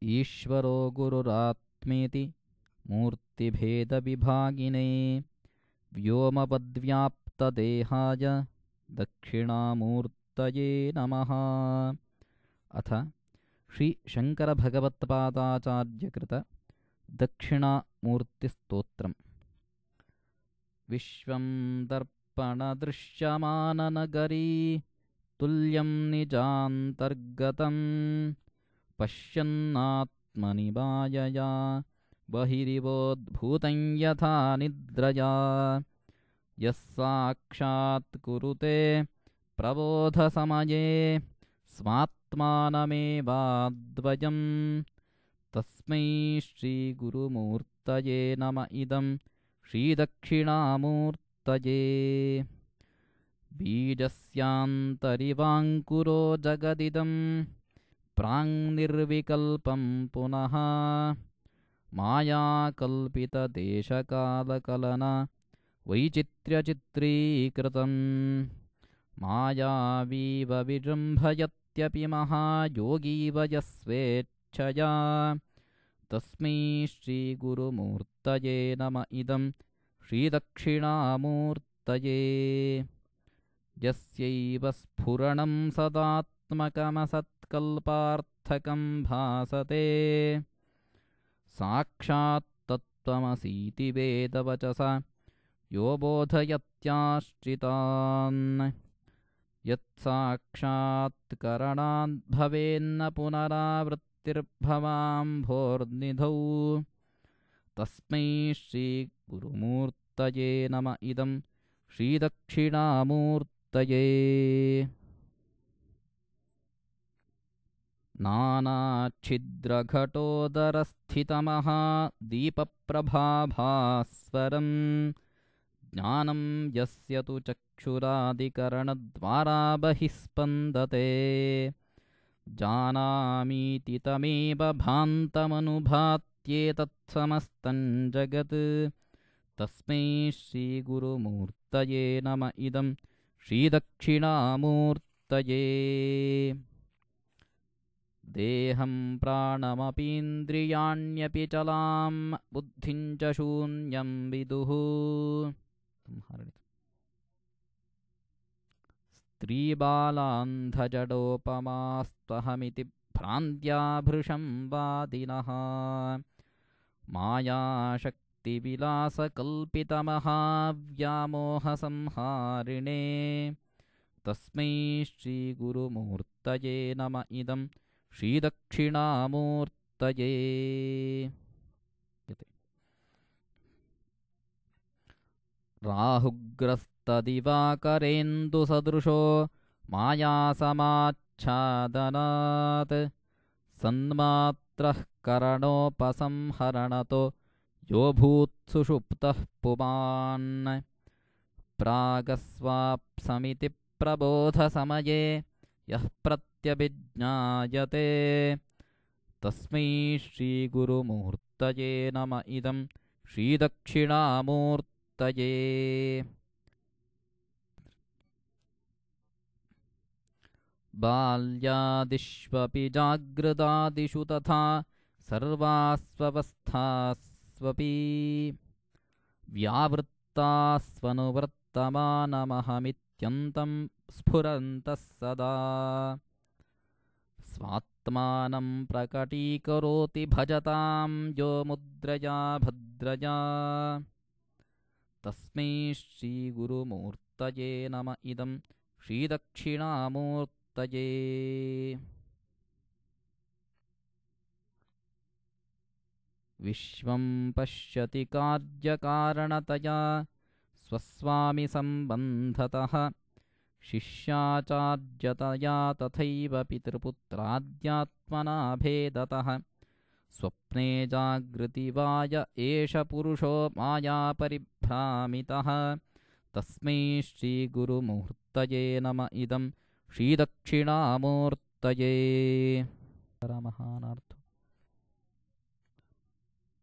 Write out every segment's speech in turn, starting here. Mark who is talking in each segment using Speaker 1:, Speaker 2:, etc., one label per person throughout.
Speaker 1: ईश्वरो गुरुरात्मेति मूर्तिभेदविभागिने व्योमवद्व्याप्तदेहाय दक्षिणामूर्तये नमः। अथ श्री शंकरभगवत्पादाचार्यकृत दक्षिणामूर्तिस्तोत्रम्। विश्वं दर्पणदृश्यमाननगरी तुल्यं निजान्तर्गतं पश्यन्नात्मनि मायया बहिरिवोद्भूतं यथा निद्रया यः साक्षात् कुरुते प्रबोधसमये स्वात्मानमेवाद्वयं तस्मै श्रीगुरुमूर्तये नम इदं श्रीदक्षिणामूर्तये। बीजस्यान्तरिवाङ्कुरो जगदिदं प्राङ्निर्विकल्पं पुनः मायाकल्पितदेशकालकलना वैचित्र्यचित्रीकृतं मायावीव विजृम्भयत्यपि महायोगीव यस्वेच्छया तस्मै श्रीगुरुमूर्तये नम इदं श्रीदक्षिणामूर्तये। यस्यैव स्फुरणं सदात्मकमसत्कल्पार्थकं भासते साक्षात् तत्त्वमसीति वेदवचसा यो बोधयत्याश्रितान् यत्साक्षात्करणाद् भवेन्न पुनरावृत्तिर्भवाम्भोर्निधौ तस्मै श्रीगुरुमूर्तये नम इदं श्रीदक्षिणामूर्तये। नानाच्छिद्रघटोदरस्थितमहादीपप्रभाभास्वरं ज्ञानं यस्य तु चक्षुरादिकरणद्वारा बहिः स्पन्दते जानामीति तमेव भान्तमनुभात्येतत्समस्तं जगत् तस्मै श्रीगुरुमूर्तये नम इदं श्रीदक्षिणामूर्तये। देहं प्राणमपीन्द्रियाण्यपि चलां बुद्धिं च शून्यं विदुः स्त्रीबालान्धजडोपमास्त्वहमिति भ्रान्त्या भृशं वादिनः मायाशक्तिविलासकल्पितमहाव्यामोहसंहारिणे तस्मै श्रीगुरुमूर्तये नम इदं श्रीदक्षिणामूर्तये। राहुग्रस्तदिवाकरेन्दुसदृशो मायासमाच्छादनात् सन्मात्रः करणोपसंहरणतो यो भूत्सुषुप्तः पुमान् प्रागस्वाप्समिति प्रबोधसमये यः प्रत्यभिज्ञायते तस्मै श्रीगुरुमूर्तये नम इदं श्रीदक्षिणामूर्तये। बाल्यादिष्वपि जागृदादिषु तथा सर्वास्वस्थास्वपि व्यावृत्तास्वनुवर्तमानमहमित्यन्तं स्फुरन्तः सदा स्वात्मानं प्रकटीकरोति भजतां यो मुद्रया भद्रया तस्मै श्रीगुरुमूर्तये नम इदं श्रीदक्षिणामूर्तये। विश्वं पश्यति कार्यकारणतया स्वस्वामिसम्बन्धतः शिष्याचार्यतया तथैव पितृपुत्राद्यात्मना भेदतः स्वप्ने जागृति वाय एष पुरुषो मायापरिभ्रामितः तस्मै श्रीगुरुमूर्तये नम इदं श्रीदक्षिणामूर्तये। परमहानार्थो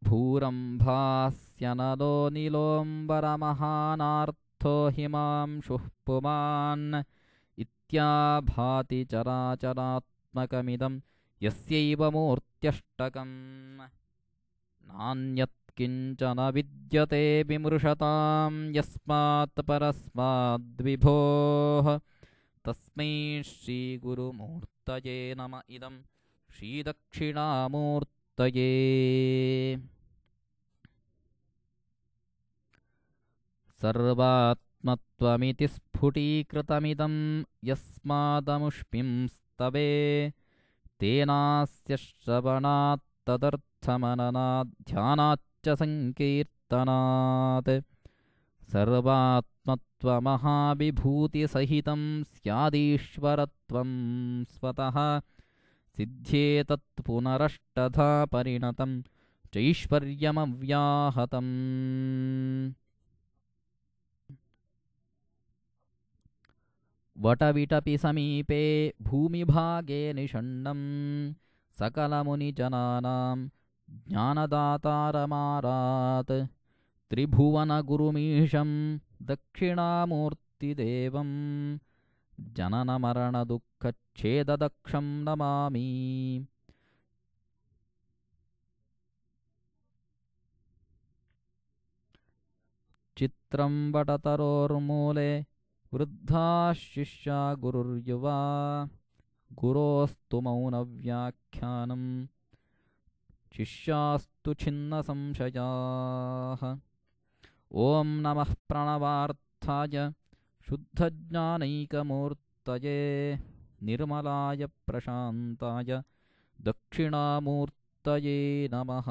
Speaker 1: भूरम्भास्यनलो निलोऽम्बरमहानार्थो हिमांशुः पुमान् इत्याभाति चराचरात्मकमिदं यस्यैव मूर्त्यष्टकम् नान्यत्किञ्चन विद्यते विमृशतां यस्मात् परस्माद्विभोः तस्मै श्रीगुरुमूर्तये नम इदं श्रीदक्षिणामूर्तये। सर्वात्मत्वमिति स्फुटीकृतमिदं यस्मादमुष्मिंस्तवे तेनास्य श्रवणात् तदर्थमननाध्यानाच्च सङ्कीर्तनात् सर्वात्मत्वमहाविभूतिसहितं स्यादीश्वरत्वं स्वतः सिद्ध्येतत् पुनरष्टधा परिणतं चैश्वर्यमव्याहतम्। वटविटपि समीपे भूमिभागे निषण्णं सकलमुनिजनानां ज्ञानदातारमारात् त्रिभुवनगुरुमीशं दक्षिणामूर्तिदेवं जननमरणदुःखच्छेददक्षं नमामि। चित्रं वटतरोर्मूले वृद्धाः शिष्या गुरुर्युवा गुरोस्तु मौनव्याख्यानं शिष्यास्तु छिन्नसंशयाः। ॐ नमः प्रणवार्थाय शुद्धज्ञानैकमूर्तये निर्मलाय प्रशान्ताय दक्षिणामूर्तये नमः।